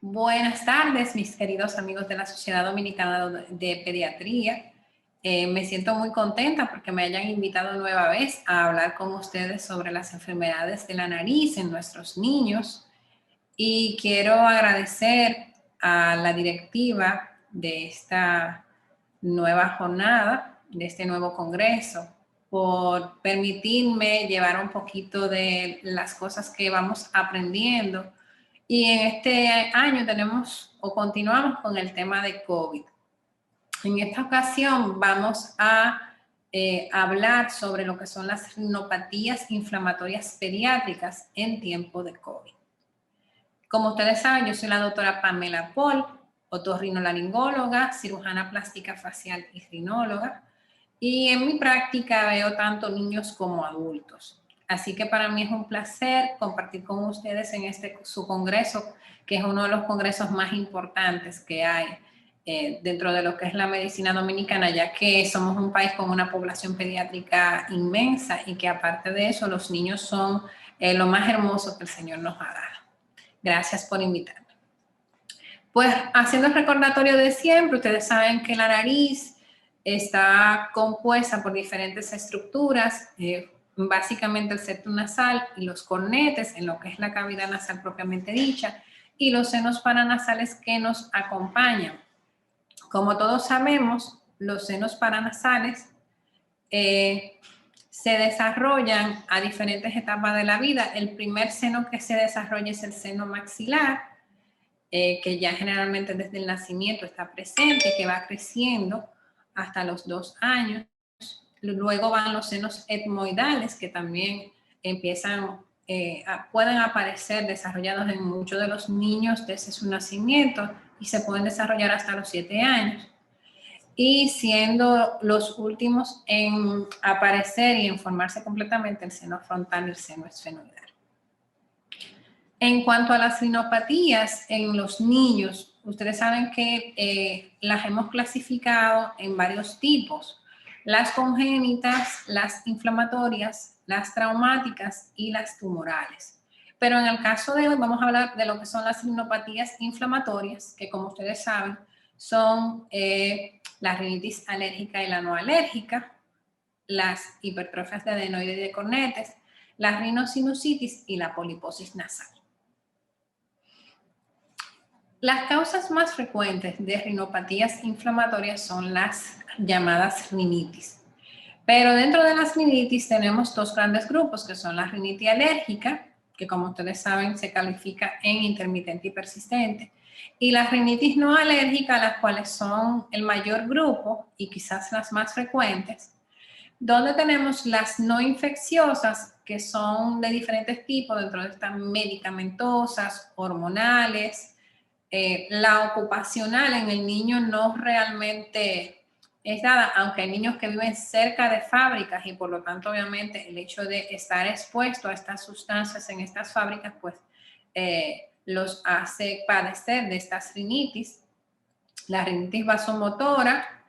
Buenas tardes, mis queridos amigos de la Sociedad Dominicana de Pediatría. Me siento muy contenta porque me hayan invitado nueva vez a hablar con ustedes sobre las enfermedades de la nariz en nuestros niños. Y quiero agradecer a la directiva de esta nueva jornada, de este nuevo congreso, por permitirme llevar un poquito de las cosas que vamos aprendiendo. Y en este año tenemos o continuamos con el tema de COVID. En esta ocasión vamos a hablar sobre lo que son las rinopatías inflamatorias pediátricas en tiempo de COVID. Como ustedes saben, yo soy la doctora Pamela Paul, otorrinolaringóloga, cirujana plástica facial y rinóloga, y en mi práctica veo tanto niños como adultos. Así que para mí es un placer compartir con ustedes en su congreso, que es uno de los congresos más importantes que hay dentro de lo que es la medicina dominicana, ya que somos un país con una población pediátrica inmensa y que aparte de eso los niños son lo más hermoso que el Señor nos ha dado. Gracias por invitarme. Pues haciendo el recordatorio de siempre, ustedes saben que la nariz está compuesta por diferentes estructuras, básicamente el septum nasal y los cornetes, en lo que es la cavidad nasal propiamente dicha, y los senos paranasales que nos acompañan. Como todos sabemos, los senos paranasales se desarrollan a diferentes etapas de la vida. El primer seno que se desarrolla es el seno maxilar, que ya generalmente desde el nacimiento está presente, que va creciendo hasta los 2 años. Luego van los senos etmoidales, que también pueden aparecer desarrollados en muchos de los niños desde su nacimiento y se pueden desarrollar hasta los 7 años. Y siendo los últimos en aparecer y en formarse completamente el seno frontal y el seno esfenoidal. En cuanto a las rinopatías en los niños, ustedes saben que las hemos clasificado en varios tipos: las congénitas, las inflamatorias, las traumáticas y las tumorales. Pero en el caso de hoy vamos a hablar de lo que son las rinopatías inflamatorias, que como ustedes saben son la rinitis alérgica y la no alérgica, las hipertrofias de adenoides y de cornetes, la rinosinusitis y la poliposis nasal. Las causas más frecuentes de rinopatías inflamatorias son las llamadas rinitis. Pero dentro de las rinitis tenemos dos grandes grupos, que son la rinitis alérgica, que como ustedes saben se califica en intermitente y persistente, y la rinitis no alérgica, las cuales son el mayor grupo y quizás las más frecuentes, donde tenemos las no infecciosas, que son de diferentes tipos, dentro de estas medicamentosas, hormonales. La ocupacional en el niño no realmente es dada, aunque hay niños que viven cerca de fábricas y por lo tanto obviamente el hecho de estar expuesto a estas sustancias en estas fábricas pues los hace padecer de estas rinitis. La rinitis vasomotora,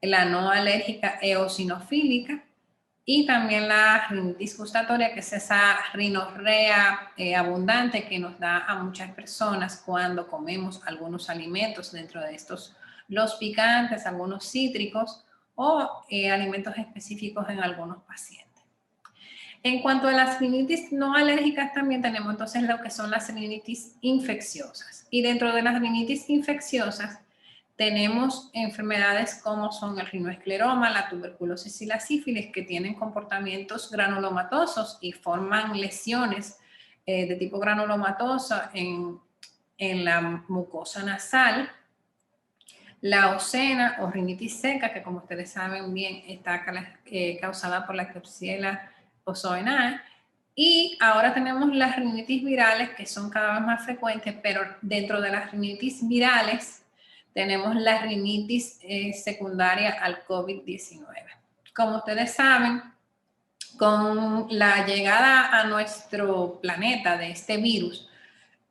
la no alérgica eosinofílica y también la rinitis gustatoria, que es esa rinorrea abundante que nos da a muchas personas cuando comemos algunos alimentos, dentro de estos los picantes, algunos cítricos o alimentos específicos en algunos pacientes. En cuanto a las rinitis no alérgicas, también tenemos entonces lo que son las rinitis infecciosas. Y dentro de las rinitis infecciosas tenemos enfermedades como son el rinoescleroma, la tuberculosis y la sífilis, que tienen comportamientos granulomatosos y forman lesiones de tipo granulomatoso en la mucosa nasal. La ocena o rinitis seca, que como ustedes saben bien está causada por la Klebsiella pneumoniae. Y ahora tenemos las rinitis virales, que son cada vez más frecuentes, pero dentro de las rinitis virales tenemos la rinitis secundaria al COVID-19. Como ustedes saben, con la llegada a nuestro planeta de este virus,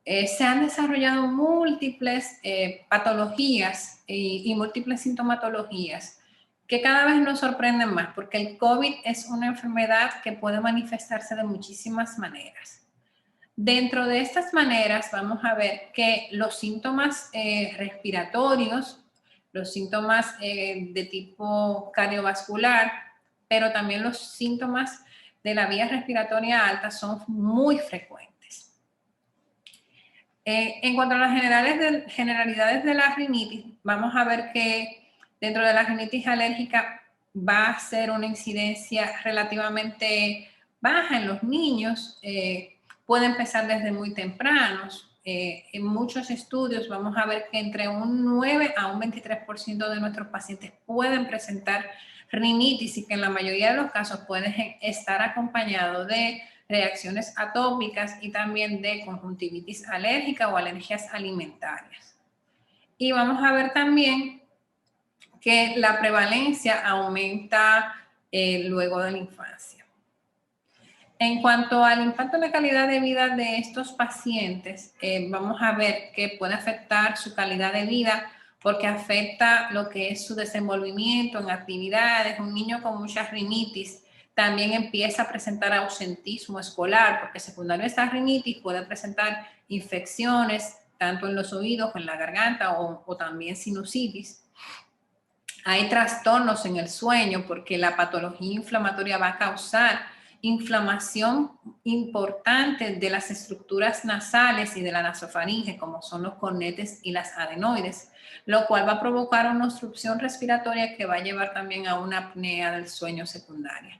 se han desarrollado múltiples patologías y múltiples sintomatologías que cada vez nos sorprenden más, porque el COVID es una enfermedad que puede manifestarse de muchísimas maneras. Dentro de estas maneras vamos a ver que los síntomas respiratorios, los síntomas de tipo cardiovascular, pero también los síntomas de la vía respiratoria alta son muy frecuentes. En cuanto a las generalidades de la rinitis, vamos a ver que dentro de la rinitis alérgica va a ser una incidencia relativamente baja en los niños, puede empezar desde muy tempranos. En muchos estudios vamos a ver que entre un 9 a un 23% de nuestros pacientes pueden presentar rinitis y que en la mayoría de los casos pueden estar acompañados de reacciones atópicas y también de conjuntivitis alérgica o alergias alimentarias. Y vamos a ver también que la prevalencia aumenta luego de la infancia. En cuanto al impacto en la calidad de vida de estos pacientes, vamos a ver que puede afectar su calidad de vida porque afecta lo que es su desenvolvimiento en actividades. Un niño con mucha rinitis también empieza a presentar ausentismo escolar, porque secundario a esta rinitis puede presentar infecciones tanto en los oídos, en la garganta o también sinusitis. Hay trastornos en el sueño porque la patología inflamatoria va a causar inflamación importante de las estructuras nasales y de la nasofaringe, como son los cornetes y las adenoides, lo cual va a provocar una obstrucción respiratoria que va a llevar también a una apnea del sueño secundaria.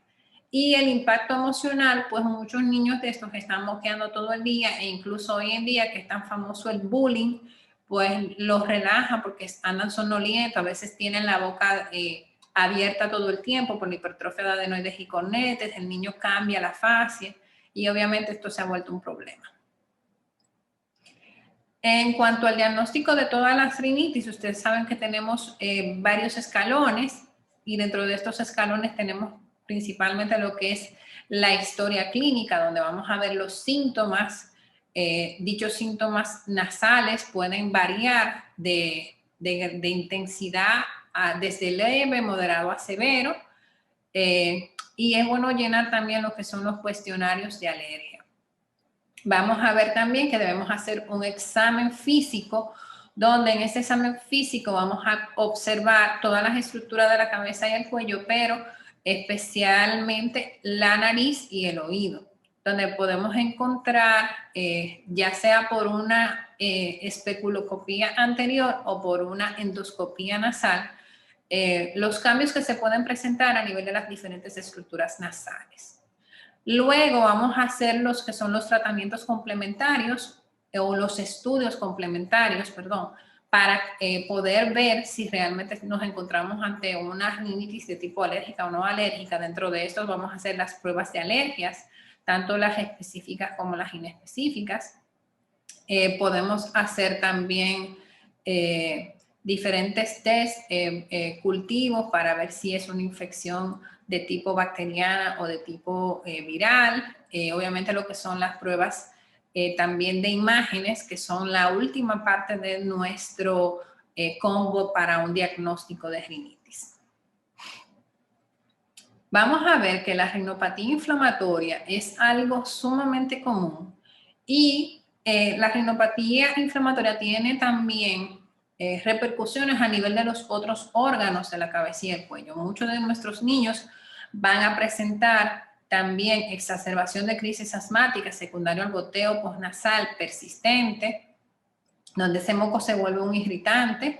Y el impacto emocional, pues muchos niños de estos están moqueando todo el día e incluso hoy en día que es tan famoso el bullying, pues los relaja porque andan sonolientos, a veces tienen la boca abierta todo el tiempo por la hipertrofia de adenoides y cornetes, el niño cambia la fascia y obviamente esto se ha vuelto un problema. En cuanto al diagnóstico de todas las rinitis, ustedes saben que tenemos varios escalones y dentro de estos escalones tenemos principalmente lo que es la historia clínica, donde vamos a ver los síntomas. Dichos síntomas nasales pueden variar de intensidad desde leve, moderado a severo, y es bueno llenar también lo que son los cuestionarios de alergia. Vamos a ver también que debemos hacer un examen físico, donde en ese examen físico vamos a observar todas las estructuras de la cabeza y el cuello, pero especialmente la nariz y el oído, donde podemos encontrar, ya sea por una especuloscopía anterior o por una endoscopía nasal, los cambios que se pueden presentar a nivel de las diferentes estructuras nasales. Luego vamos a hacer los que son los tratamientos complementarios o los estudios complementarios, perdón, para poder ver si realmente nos encontramos ante una rinitis de tipo alérgica o no alérgica. Dentro de estos vamos a hacer las pruebas de alergias, tanto las específicas como las inespecíficas. Podemos hacer también diferentes test cultivos para ver si es una infección de tipo bacteriana o de tipo viral. Obviamente lo que son las pruebas también de imágenes, que son la última parte de nuestro combo para un diagnóstico de rinitis. Vamos a ver que la rinopatía inflamatoria es algo sumamente común y la rinopatía inflamatoria tiene también repercusiones a nivel de los otros órganos de la cabeza y el cuello. Muchos de nuestros niños van a presentar también exacerbación de crisis asmáticas secundario al goteo postnasal persistente, donde ese moco se vuelve un irritante.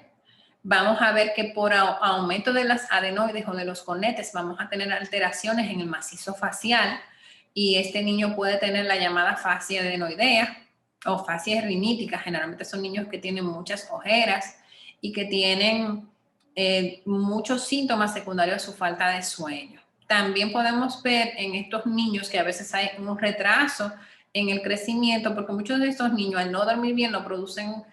Vamos a ver que por aumento de las adenoides o de los cornetes vamos a tener alteraciones en el macizo facial y este niño puede tener la llamada fascia adenoidea o fascia rinítica. Generalmente son niños que tienen muchas ojeras y que tienen muchos síntomas secundarios a su falta de sueño. También podemos ver en estos niños que a veces hay un retraso en el crecimiento porque muchos de estos niños al no dormir bien no producen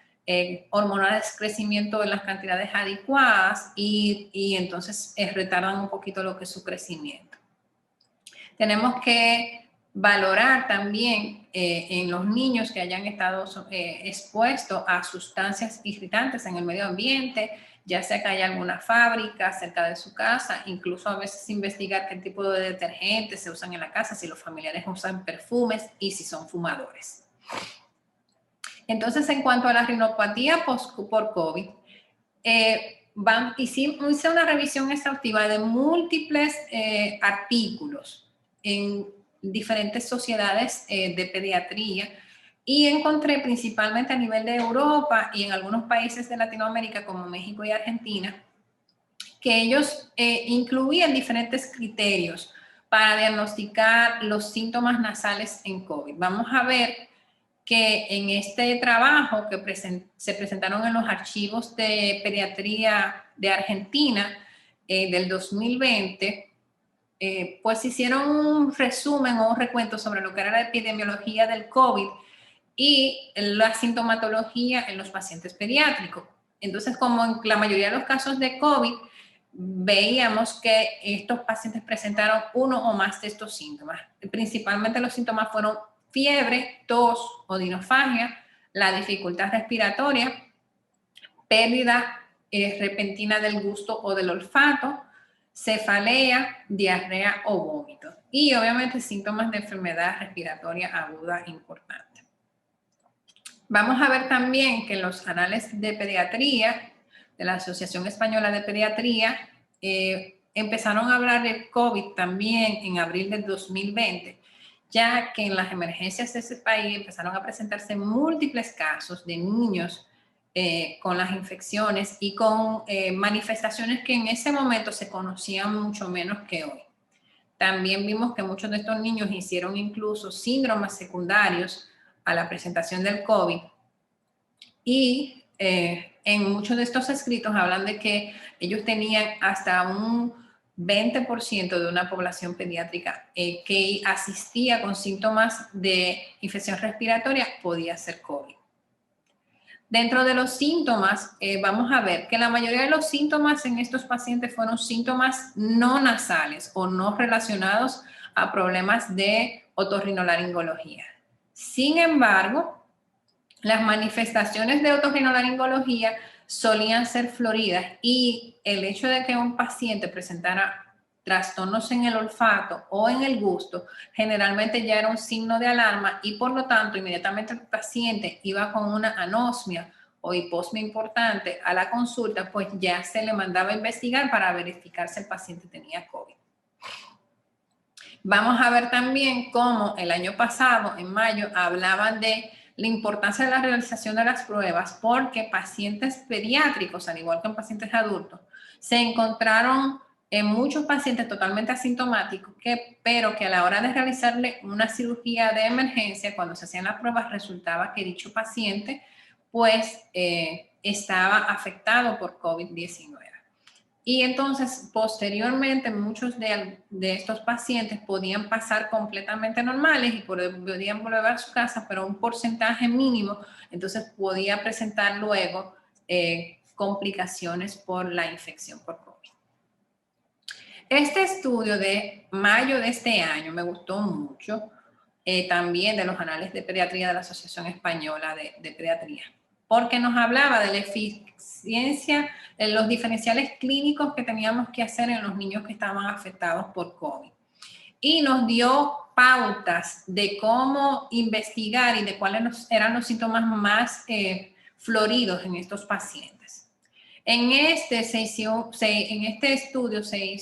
hormonales de crecimiento en las cantidades adecuadas y entonces retardan un poquito lo que es su crecimiento. Tenemos que valorar también en los niños que hayan estado expuestos a sustancias irritantes en el medio ambiente, ya sea que haya alguna fábrica cerca de su casa, incluso a veces investigar qué tipo de detergentes se usan en la casa, si los familiares usan perfumes y si son fumadores. Entonces, en cuanto a la rinopatía por COVID, hice una revisión exhaustiva de múltiples artículos en diferentes sociedades de pediatría y encontré principalmente a nivel de Europa y en algunos países de Latinoamérica como México y Argentina que ellos incluían diferentes criterios para diagnosticar los síntomas nasales en COVID. Vamos a ver que en este trabajo que se presentaron en los archivos de pediatría de Argentina del 2020, pues hicieron un resumen o un recuento sobre lo que era la epidemiología del COVID y la sintomatología en los pacientes pediátricos. Entonces, como en la mayoría de los casos de COVID, veíamos que estos pacientes presentaron uno o más de estos síntomas. Principalmente los síntomas fueron fiebre, tos, odinofagia, la dificultad respiratoria, pérdida repentina del gusto o del olfato, cefalea, diarrea o vómito. Y obviamente síntomas de enfermedad respiratoria aguda importante. Vamos a ver también que en los anales de pediatría, de la Asociación Española de Pediatría, empezaron a hablar del COVID también en abril del 2020, ya que en las emergencias de ese país empezaron a presentarse múltiples casos de niños con las infecciones y con manifestaciones que en ese momento se conocían mucho menos que hoy. También vimos que muchos de estos niños hicieron incluso síndromes secundarios a la presentación del COVID y en muchos de estos escritos hablan de que ellos tenían hasta un 20% de una población pediátrica que asistía con síntomas de infección respiratoria, podía ser COVID. Dentro de los síntomas, vamos a ver que la mayoría de los síntomas en estos pacientes fueron síntomas no nasales o no relacionados a problemas de otorrinolaringología. Sin embargo, las manifestaciones de otorrinolaringología solían ser floridas y el hecho de que un paciente presentara trastornos en el olfato o en el gusto, generalmente ya era un signo de alarma y por lo tanto inmediatamente el paciente iba con una anosmia o hiposmia importante a la consulta, pues ya se le mandaba a investigar para verificar si el paciente tenía COVID. Vamos a ver también cómo el año pasado, en mayo, hablaban de la importancia de la realización de las pruebas porque pacientes pediátricos, al igual que en pacientes adultos, se encontraron en muchos pacientes totalmente asintomáticos, pero que a la hora de realizarle una cirugía de emergencia, cuando se hacían las pruebas, resultaba que dicho paciente pues estaba afectado por COVID-19. Y entonces, posteriormente, muchos de estos pacientes podían pasar completamente normales y podían volver a su casa, pero un porcentaje mínimo, entonces podía presentar luego complicaciones por la infección por COVID. Este estudio de mayo de este año me gustó mucho, también de los anales de pediatría de la Asociación Española de Pediatría, porque nos hablaba de la eficiencia en los diferenciales clínicos que teníamos que hacer en los niños que estaban afectados por COVID. Y nos dio pautas de cómo investigar y de cuáles eran los síntomas más floridos en estos pacientes. En este estudio se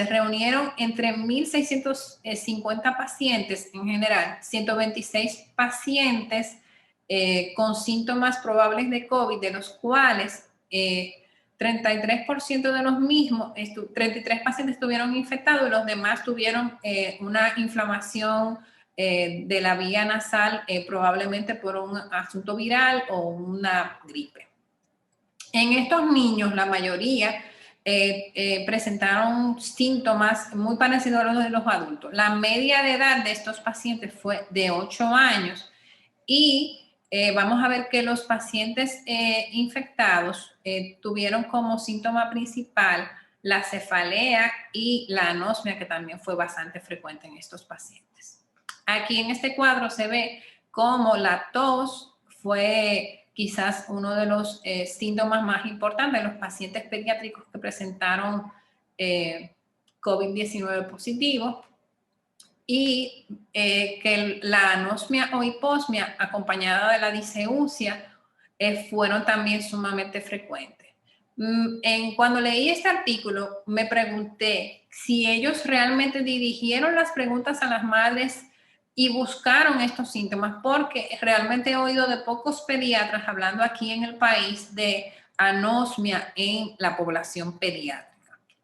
reunieron entre 1.650 pacientes en general, 126 pacientes con síntomas probables de COVID, de los cuales 33% de los mismos, 33 pacientes estuvieron infectados y los demás tuvieron una inflamación de la vía nasal, probablemente por un asunto viral o una gripe. En estos niños, la mayoría presentaron síntomas muy parecidos a los de los adultos. La media de edad de estos pacientes fue de 8 años y vamos a ver que los pacientes infectados tuvieron como síntoma principal la cefalea y la anosmia, que también fue bastante frecuente en estos pacientes. Aquí en este cuadro se ve cómo la tos fue quizás uno de los síntomas más importantes de los pacientes pediátricos que presentaron COVID-19 positivo. y que la anosmia o hiposmia acompañada de la diseusia fueron también sumamente frecuentes. Cuando leí este artículo, me pregunté si ellos realmente dirigieron las preguntas a las madres y buscaron estos síntomas, porque realmente he oído de pocos pediatras hablando aquí en el país de anosmia en la población pediátrica.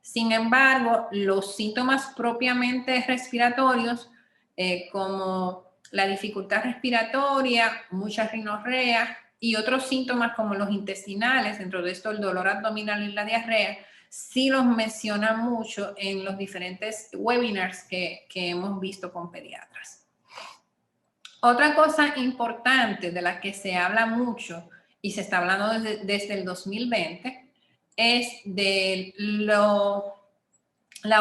Sin embargo, los síntomas propiamente respiratorios, como la dificultad respiratoria, mucha rinorrea y otros síntomas como los intestinales, dentro de esto el dolor abdominal y la diarrea, sí los mencionan mucho en los diferentes webinars que hemos visto con pediatras. Otra cosa importante de la que se habla mucho y se está hablando desde el 2020 es de la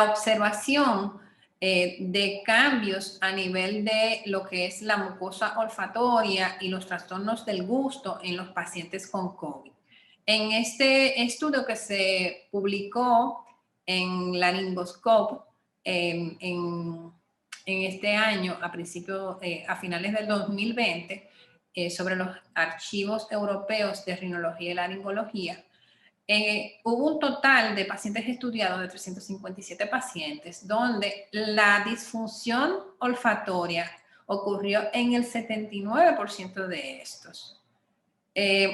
observación de cambios a nivel de lo que es la mucosa olfatoria y los trastornos del gusto en los pacientes con COVID. En este estudio que se publicó en Laryngoscope en este año, a finales del 2020, sobre los archivos europeos de rinología y laringología, hubo un total de pacientes estudiados de 357 pacientes, donde la disfunción olfatoria ocurrió en el 79% de estos.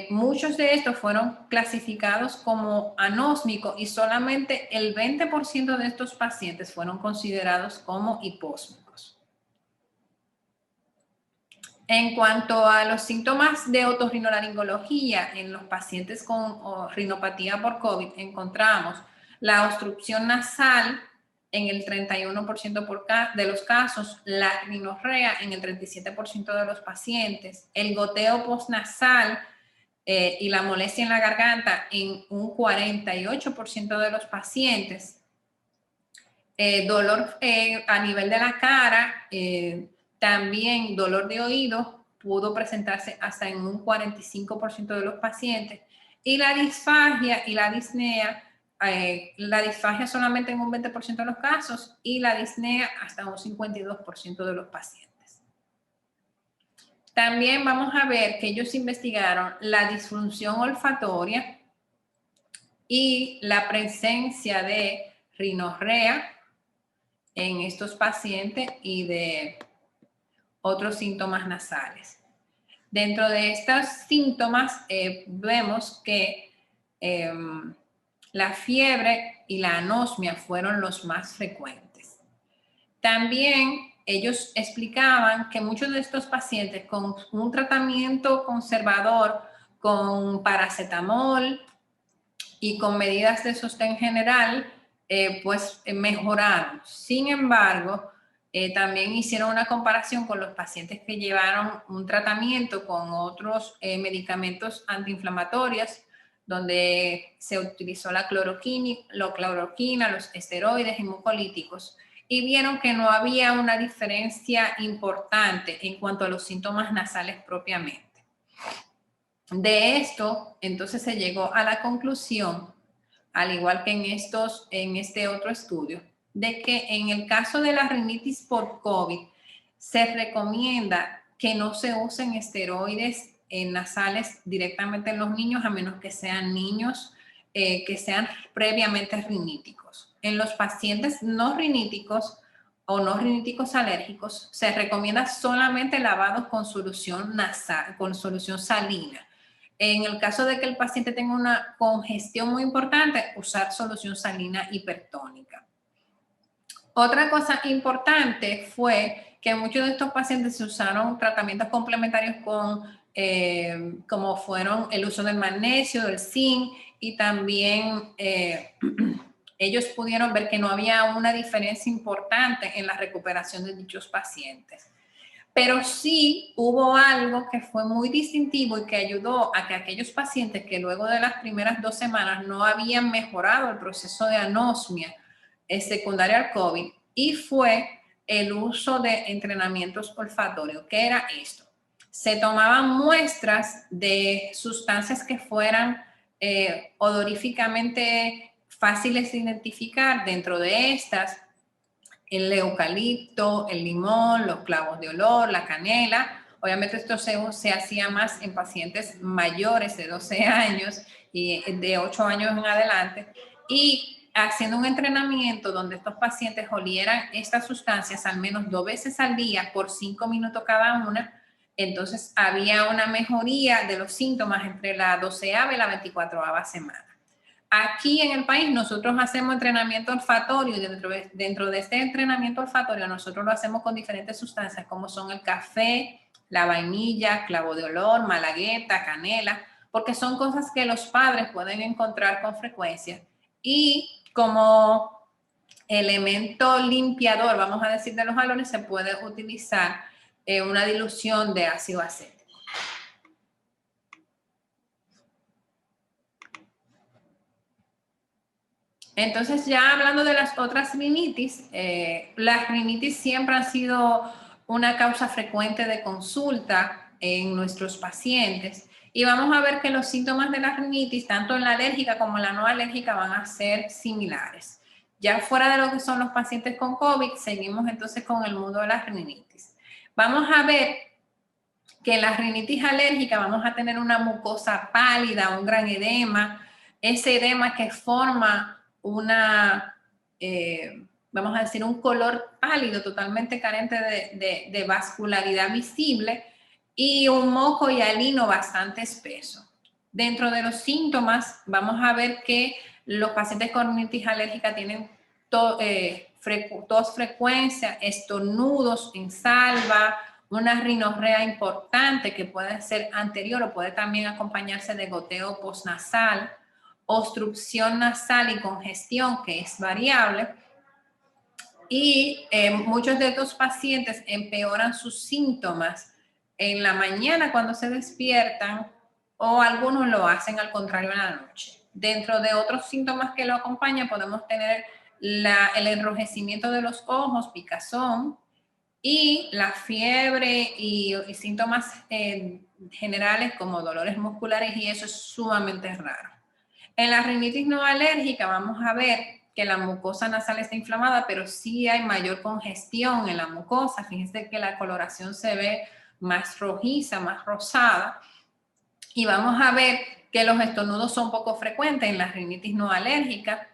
Muchos de estos fueron clasificados como anósmicos y solamente el 20% de estos pacientes fueron considerados como hipósmicos. En cuanto a los síntomas de otorrinolaringología en los pacientes con rinopatía por COVID, encontramos la obstrucción nasal en el 31% de los casos, la rinorrea en el 37% de los pacientes, el goteo postnasal y la molestia en la garganta en un 48% de los pacientes, dolor a nivel de la cara, también dolor de oído pudo presentarse hasta en un 45% de los pacientes, y la disfagia y la disnea, la disfagia solamente en un 20% de los casos y la disnea hasta un 52% de los pacientes. También vamos a ver que ellos investigaron la disfunción olfatoria y la presencia de rinorrea en estos pacientes y de otros síntomas nasales. Dentro de estos síntomas vemos que la fiebre y la anosmia fueron los más frecuentes. También ellos explicaban que muchos de estos pacientes con un tratamiento conservador con paracetamol y con medidas de sostén general, mejoraron. Sin embargo, también hicieron una comparación con los pacientes que llevaron un tratamiento con otros medicamentos antiinflamatorios, donde se utilizó la cloroquina, los esteroides y mucolíticos, y vieron que no había una diferencia importante en cuanto a los síntomas nasales propiamente. De esto, entonces se llegó a la conclusión, al igual que en este otro estudio, de que en el caso de la rinitis por COVID, se recomienda que no se usen esteroides nasales directamente en los niños, a menos que sean niños que sean previamente riníticos. En los pacientes no riníticos o no riníticos alérgicos, se recomienda solamente lavados con solución nasal, con solución salina. En el caso de que el paciente tenga una congestión muy importante, usar solución salina hipertónica. Otra cosa importante fue que muchos de estos pacientes se usaron tratamientos complementarios como fueron el uso del magnesio, del zinc, y también ellos pudieron ver que no había una diferencia importante en la recuperación de dichos pacientes. Pero sí hubo algo que fue muy distintivo y que ayudó a que aquellos pacientes que luego de las primeras 2 semanas no habían mejorado el proceso de anosmia secundaria al COVID, y fue el uso de entrenamientos olfatorios. ¿Qué era esto? Se tomaban muestras de sustancias que fueran odoríficamente fáciles de identificar. Dentro de estas el eucalipto, el limón, los clavos de olor, la canela. Obviamente esto se hacía más en pacientes mayores de 12 años y de 8 años en adelante. Y haciendo un entrenamiento donde estos pacientes olieran estas sustancias al menos 2 veces al día por 5 minutos cada una, entonces había una mejoría de los síntomas entre la 12ª y la 24ª semana. Aquí en el país nosotros hacemos entrenamiento olfatorio y dentro de este entrenamiento olfatorio nosotros lo hacemos con diferentes sustancias como son el café, la vainilla, clavo de olor, malagueta, canela, porque son cosas que los padres pueden encontrar con frecuencia y como elemento limpiador, vamos a decir, de los jalones, se puede utilizar una dilución de ácido acético. Entonces, ya hablando de las otras rinitis, las rinitis siempre han sido una causa frecuente de consulta en nuestros pacientes y vamos a ver que los síntomas de la rinitis, tanto en la alérgica como en la no alérgica, van a ser similares. Ya fuera de lo que son los pacientes con COVID, seguimos entonces con el mundo de las rinitis. Vamos a ver que en la rinitis alérgica vamos a tener una mucosa pálida, un gran edema, ese edema que forma vamos a decir, un color pálido, totalmente carente de vascularidad visible y un moco hialino bastante espeso. Dentro de los síntomas, vamos a ver que los pacientes con rinitis alérgica tienen tos frecuencia, estornudos en salva, una rinorrea importante que puede ser anterior o puede también acompañarse de goteo postnasal, obstrucción nasal y congestión que es variable y muchos de estos pacientes empeoran sus síntomas en la mañana cuando se despiertan o algunos lo hacen al contrario en la noche. Dentro de otros síntomas que lo acompañan podemos tener el enrojecimiento de los ojos, picazón y la fiebre y síntomas generales como dolores musculares y eso es sumamente raro. En la rinitis no alérgica vamos a ver que la mucosa nasal está inflamada, pero sí hay mayor congestión en la mucosa. Fíjense que la coloración se ve más rojiza, más rosada. Y vamos a ver que los estornudos son poco frecuentes en la rinitis no alérgica,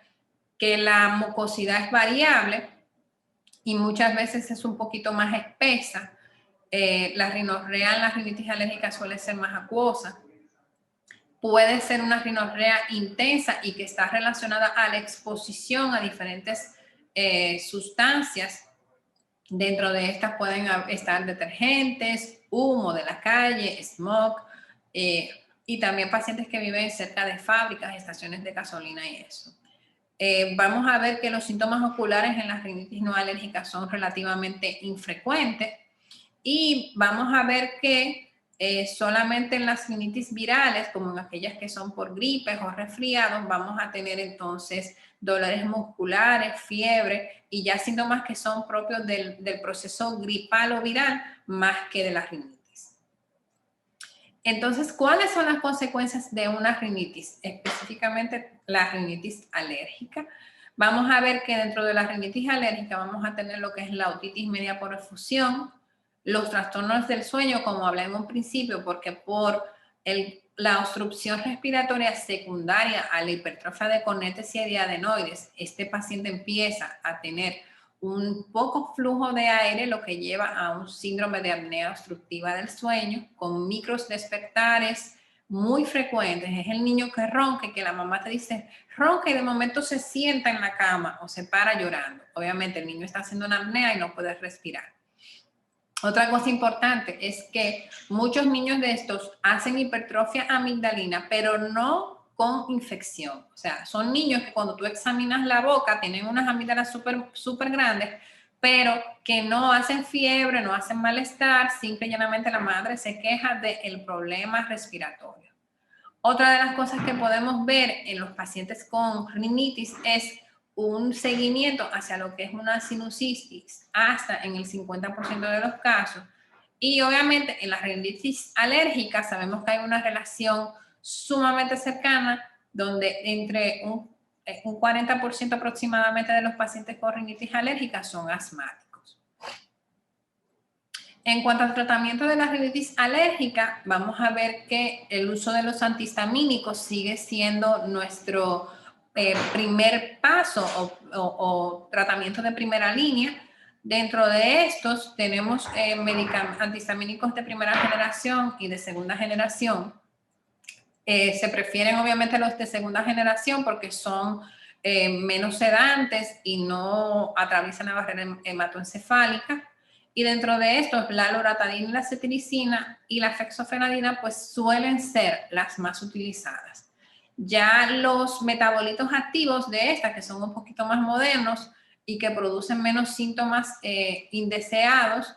que la mucosidad es variable y muchas veces es un poquito más espesa. La rinorrea en la rinitis alérgica suele ser más acuosa. Puede ser una rinorrea intensa y que está relacionada a la exposición a diferentes sustancias. Dentro de estas pueden estar detergentes, humo de la calle, smog, y también pacientes que viven cerca de fábricas, estaciones de gasolina y eso. Vamos a ver que los síntomas oculares en las rinitis no alérgicas son relativamente infrecuentes y vamos a ver que solamente en las rinitis virales, como en aquellas que son por gripes o resfriados, vamos a tener entonces dolores musculares, fiebre y ya síntomas que son propios del proceso gripal o viral más que de la rinitis. Entonces, ¿cuáles son las consecuencias de una rinitis? Específicamente la rinitis alérgica. Vamos a ver que dentro de la rinitis alérgica vamos a tener lo que es la otitis media por efusión, los trastornos del sueño, como hablé en un principio, porque por la obstrucción respiratoria secundaria a la hipertrofia de cornetes y de adenoides, este paciente empieza a tener un poco flujo de aire, lo que lleva a un síndrome de apnea obstructiva del sueño, con micros despertares muy frecuentes. Es el niño que ronca y que la mamá te dice, ronca y de momento se sienta en la cama o se para llorando. Obviamente el niño está haciendo una apnea y no puede respirar. Otra cosa importante es que muchos niños de estos hacen hipertrofia amigdalina, pero no con infección. O sea, son niños que cuando tú examinas la boca tienen unas amígdalas súper grandes, pero que no hacen fiebre, no hacen malestar, simple y llanamente la madre se queja del problema respiratorio. Otra de las cosas que podemos ver en los pacientes con rinitis es un seguimiento hacia lo que es una sinusitis hasta en el 50% de los casos. Y obviamente en la rinitis alérgica sabemos que hay una relación sumamente cercana donde entre un 40% aproximadamente de los pacientes con rinitis alérgica son asmáticos. En cuanto al tratamiento de la rinitis alérgica, vamos a ver que el uso de los antihistamínicos sigue siendo nuestro primer paso o tratamiento de primera línea. Dentro de estos tenemos antihistamínicos de primera generación y de segunda generación. Se prefieren obviamente los de segunda generación porque son menos sedantes y no atraviesan la barrera hematoencefálica. Y dentro de estos, la loratadina y la cetiricina y la fexofenadina pues suelen ser las más utilizadas. Ya los metabolitos activos de estas, que son un poquito más modernos y que producen menos síntomas indeseados,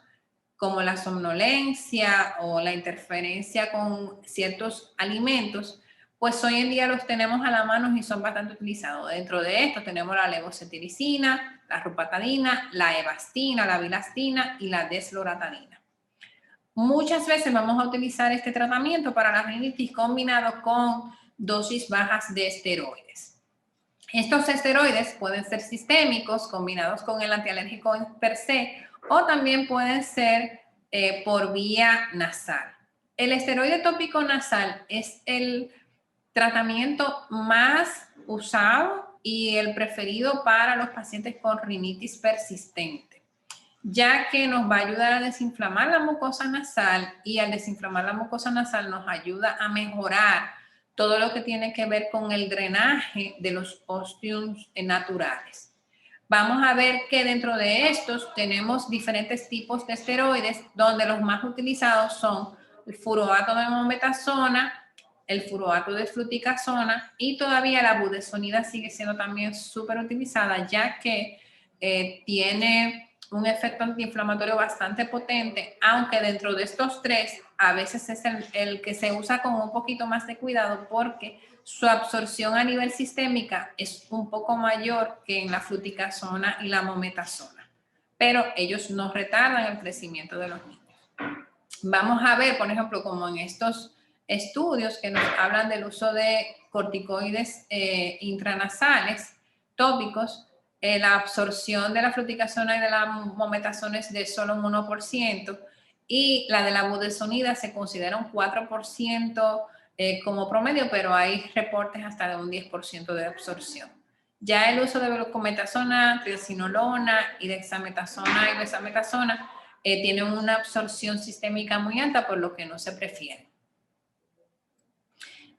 como la somnolencia o la interferencia con ciertos alimentos, pues hoy en día los tenemos a la mano y son bastante utilizados. Dentro de esto tenemos la levocetiricina, la rupatadina, la evastina, la bilastina y la desloratadina. Muchas veces vamos a utilizar este tratamiento para la rinitis combinado con dosis bajas de esteroides. Estos esteroides pueden ser sistémicos combinados con el antialérgico per se o también pueden ser por vía nasal. El esteroide tópico nasal es el tratamiento más usado y el preferido para los pacientes con rinitis persistente, ya que nos va a ayudar a desinflamar la mucosa nasal y al desinflamar la mucosa nasal nos ayuda a mejorar todo lo que tiene que ver con el drenaje de los ostiums naturales. Vamos a ver que dentro de estos tenemos diferentes tipos de esteroides, donde los más utilizados son el furoato de mometasona, el furoato de fluticasona y todavía la budesonida sigue siendo también súper utilizada, ya que tiene un efecto antiinflamatorio bastante potente, aunque dentro de estos tres a veces es el que se usa con un poquito más de cuidado porque su absorción a nivel sistémica es un poco mayor que en la fluticasona y la mometasona, pero ellos no retardan el crecimiento de los niños. Vamos a ver, por ejemplo, como en estos estudios que nos hablan del uso de corticoides intranasales tópicos, la absorción de la fluticasona y de la mometasona es de solo un 1% y la de la budesonida se considera un 4% como promedio, pero hay reportes hasta de un 10% de absorción. Ya el uso de glucometasona, triacinolona y dexametasona y besametasona tienen una absorción sistémica muy alta, por lo que no se prefiere.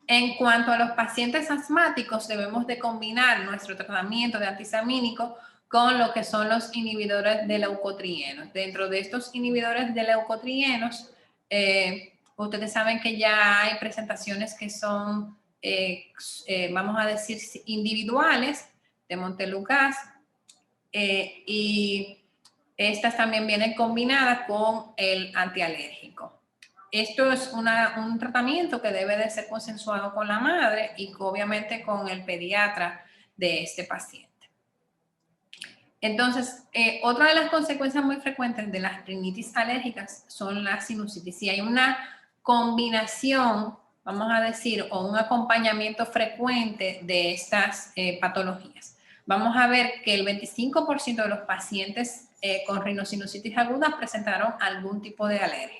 En cuanto a los pacientes asmáticos, debemos de combinar nuestro tratamiento de antihistamínico con lo que son los inhibidores de leucotrienos. Dentro de estos inhibidores de leucotrienos, ustedes saben que ya hay presentaciones que son, vamos a decir, individuales de Montelukast y estas también vienen combinadas con el antialérgico. Esto es un tratamiento que debe de ser consensuado con la madre y obviamente con el pediatra de este paciente. Entonces, otra de las consecuencias muy frecuentes de las rinitis alérgicas son las sinusitis. Si hay una combinación, vamos a decir, o un acompañamiento frecuente de estas patologías. Vamos a ver que el 25% de los pacientes con rinosinusitis aguda presentaron algún tipo de alergia.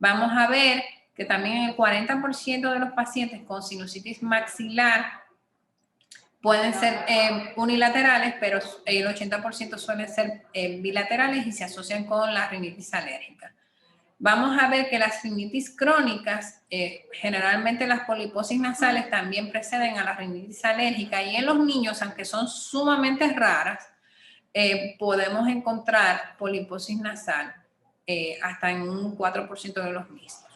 Vamos a ver que también el 40% de los pacientes con sinusitis maxilar pueden ser unilaterales, pero el 80% suelen ser bilaterales y se asocian con la rinitis alérgica. Vamos a ver que las rinitis crónicas, generalmente las poliposis nasales también preceden a la rinitis alérgica y en los niños, aunque son sumamente raras, podemos encontrar poliposis nasal hasta en un 4% de los mismos.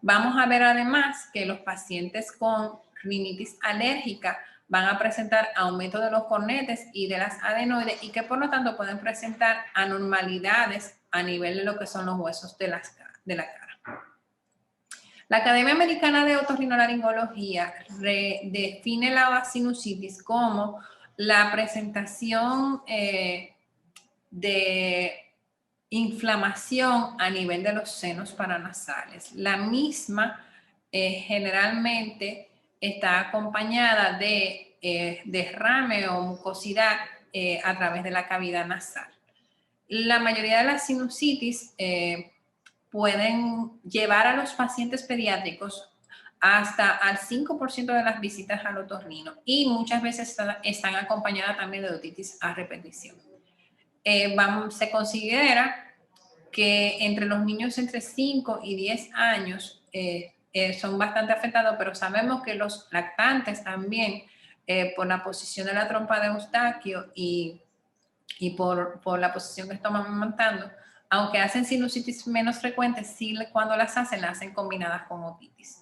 Vamos a ver además que los pacientes con rinitis alérgica van a presentar aumento de los cornetes y de las adenoides y que por lo tanto pueden presentar anormalidades a nivel de lo que son los huesos de la cara. La Academia Americana de Otorrinolaringología define la sinusitis como la presentación de inflamación a nivel de los senos paranasales. La misma generalmente está acompañada de derrame o mucosidad a través de la cavidad nasal. La mayoría de las sinusitis pueden llevar a los pacientes pediátricos hasta al 5% de las visitas al otorrino y muchas veces están acompañadas también de otitis a repetición. Se considera que entre los niños entre 5 y 10 años son bastante afectados, pero sabemos que los lactantes también, por la posición de la trompa de Eustaquio y por la posición que estamos amamantando, aunque hacen sinusitis menos frecuentes, sí cuando las hacen combinadas con otitis.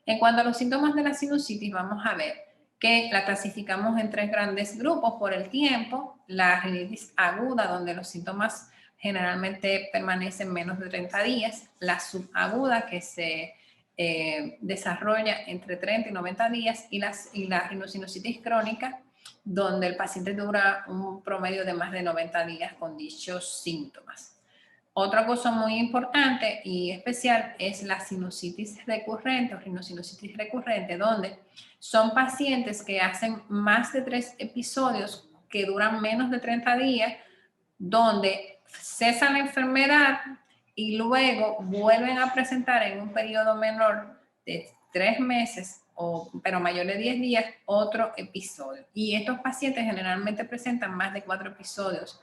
En cuanto a los síntomas de la sinusitis, vamos a ver que la clasificamos en 3 grandes grupos por el tiempo: la rinitis aguda, donde los síntomas generalmente permanecen menos de 30 días, la subaguda, que se desarrolla entre 30 y 90 días, y la rinosinusitis crónica, donde el paciente dura un promedio de más de 90 días con dichos síntomas. Otra cosa muy importante y especial es la sinusitis recurrente o rinosinusitis recurrente, donde son pacientes que hacen más de 3 episodios que duran menos de 30 días, donde cesa la enfermedad y luego vuelven a presentar en un periodo menor de 3 meses, pero mayor de 10 días, otro episodio. Y estos pacientes generalmente presentan más de 4 episodios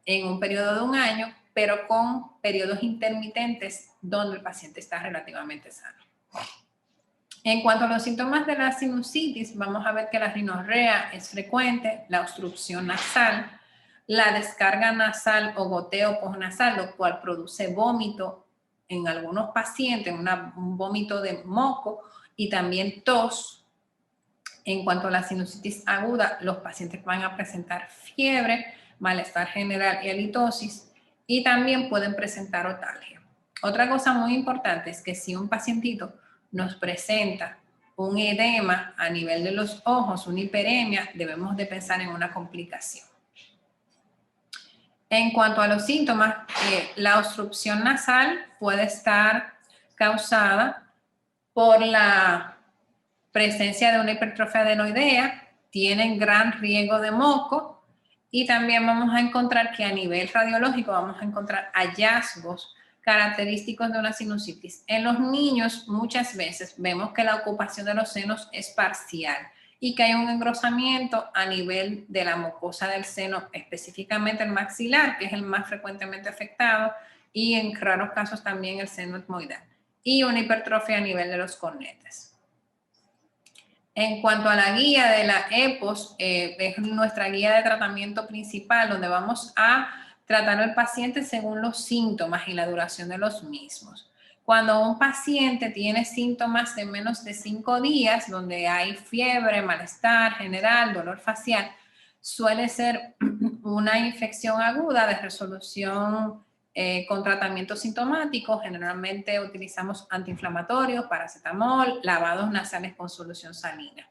en un periodo de un año, pero con periodos intermitentes donde el paciente está relativamente sano. En cuanto a los síntomas de la sinusitis, vamos a ver que la rinorrea es frecuente, la obstrucción nasal, la descarga nasal o goteo postnasal, lo cual produce vómito en algunos pacientes, un vómito de moco, y también tos. En cuanto a la sinusitis aguda, los pacientes van a presentar fiebre, malestar general y halitosis, y también pueden presentar otalgia. Otra cosa muy importante es que si un pacientito nos presenta un edema a nivel de los ojos, una hiperemia, debemos de pensar en una complicación. En cuanto a los síntomas, la obstrucción nasal puede estar causada por la presencia de una hipertrofia adenoidea, tienen gran riesgo de moco, y también vamos a encontrar que a nivel radiológico vamos a encontrar hallazgos característicos de una sinusitis. En los niños muchas veces vemos que la ocupación de los senos es parcial y que hay un engrosamiento a nivel de la mucosa del seno, específicamente el maxilar, que es el más frecuentemente afectado, y en raros casos también el seno etmoidal, y una hipertrofia a nivel de los cornetes. En cuanto a la guía de la EPOS, es nuestra guía de tratamiento principal, donde vamos a tratar al paciente según los síntomas y la duración de los mismos. Cuando un paciente tiene síntomas de menos de 5 días, donde hay fiebre, malestar general, dolor facial, suele ser una infección aguda de resolución con tratamiento sintomático. Generalmente utilizamos antiinflamatorios, paracetamol, lavados nasales con solución salina.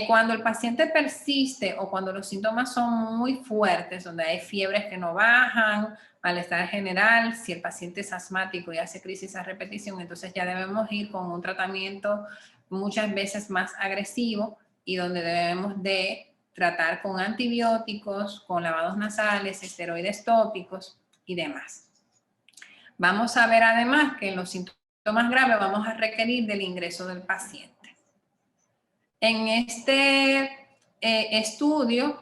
Cuando el paciente persiste o cuando los síntomas son muy fuertes, donde hay fiebres que no bajan, malestar general, si el paciente es asmático y hace crisis a repetición, entonces ya debemos ir con un tratamiento muchas veces más agresivo, y donde debemos de tratar con antibióticos, con lavados nasales, esteroides tópicos y demás. Vamos a ver además que en los síntomas graves vamos a requerir del ingreso del paciente. En este estudio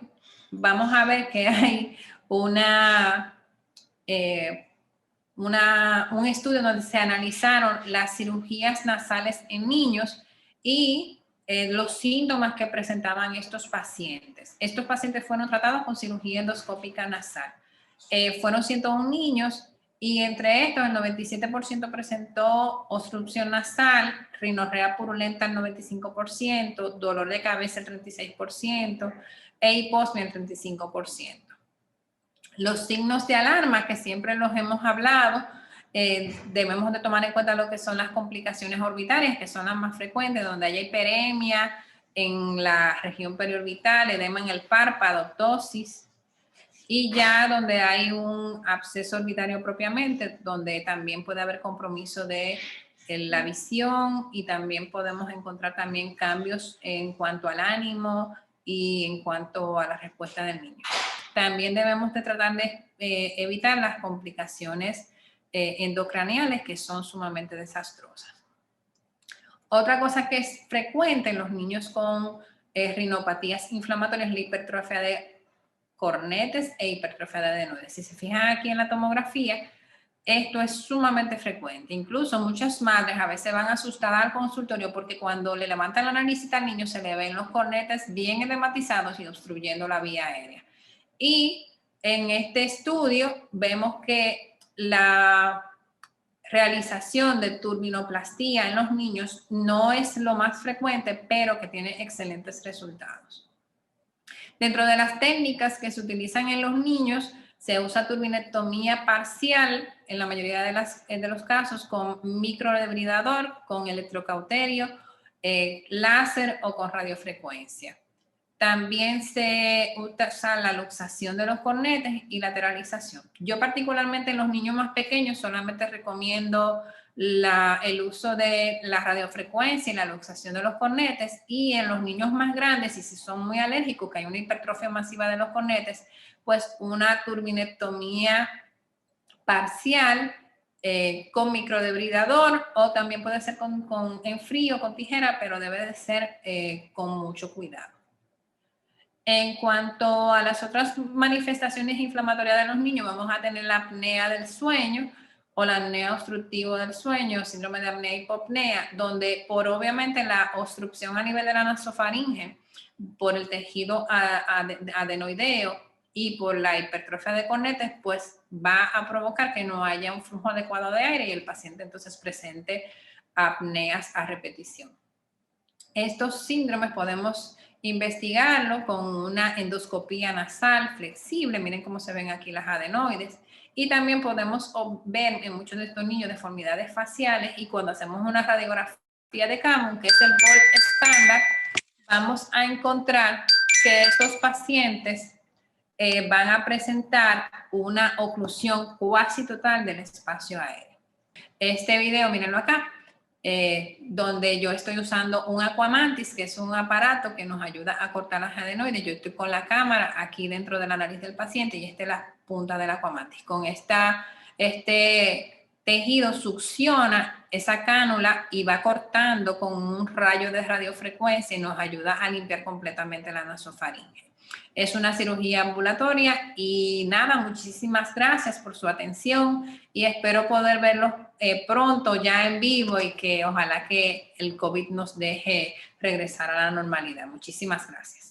vamos a ver que hay un estudio donde se analizaron las cirugías nasales en niños y los síntomas que presentaban estos pacientes. Estos pacientes fueron tratados con cirugía endoscópica nasal. Fueron 101 niños, y entre estos el 97% presentó obstrucción nasal, rinorrea purulenta el 95%, dolor de cabeza el 36% e hiposmia el 35%. Los signos de alarma, que siempre los hemos hablado, debemos de tomar en cuenta lo que son las complicaciones orbitarias, que son las más frecuentes, donde hay hiperemia en la región periorbital, edema en el párpado, ptosis, y ya donde hay un absceso orbitario propiamente, donde también puede haber compromiso de la visión, y también podemos encontrar también cambios en cuanto al ánimo y en cuanto a la respuesta del niño. También debemos de tratar de evitar las complicaciones endocraniales, que son sumamente desastrosas. Otra cosa que es frecuente en los niños con rinopatías inflamatorias es la hipertrofia de cornetes e hipertrofia de adenoides. Si se fijan aquí en la tomografía, esto es sumamente frecuente. Incluso muchas madres a veces van asustadas al consultorio porque cuando le levantan la naricita al niño se le ven los cornetes bien edematizados y obstruyendo la vía aérea. Y en este estudio vemos que la realización de turbinoplastía en los niños no es lo más frecuente, pero que tiene excelentes resultados. Dentro de las técnicas que se utilizan en los niños, se usa turbinectomía parcial en la mayoría de los casos con microdebridador, con electrocauterio, láser o con radiofrecuencia. También se usa la luxación de los cornetes y lateralización. Yo particularmente en los niños más pequeños solamente recomiendo el uso de la radiofrecuencia y la luxación de los cornetes, y en los niños más grandes, y si son muy alérgicos, que hay una hipertrofia masiva de los cornetes, pues una turbinectomía parcial con microdebridador, o también puede ser en frío, con tijera, pero debe de ser con mucho cuidado. En cuanto a las otras manifestaciones inflamatorias de los niños, vamos a tener la apnea del sueño o la apnea obstructiva del sueño, síndrome de apnea hipopnea, donde por obviamente la obstrucción a nivel de la nasofaringe, por el tejido adenoideo y por la hipertrofia de cornetes, pues va a provocar que no haya un flujo adecuado de aire y el paciente entonces presente apneas a repetición. Estos síndromes podemos investigarlo con una endoscopía nasal flexible. Miren cómo se ven aquí las adenoides. Y también podemos ver en muchos de estos niños deformidades faciales, y cuando hacemos una radiografía de Cameron, que es el gold estándar, vamos a encontrar que estos pacientes van a presentar una oclusión cuasi total del espacio aéreo. Este video, mírenlo acá, donde yo estoy usando un Aquamantis, que es un aparato que nos ayuda a cortar las adenoides. Yo estoy con la cámara aquí dentro de la nariz del paciente y esta es la punta del Aquamantis. Con este tejido succiona esa cánula y va cortando con un rayo de radiofrecuencia y nos ayuda a limpiar completamente la nasofaringe. Es una cirugía ambulatoria y nada, muchísimas gracias por su atención y espero poder verlos pronto ya en vivo, y que ojalá que el COVID nos deje regresar a la normalidad. Muchísimas gracias.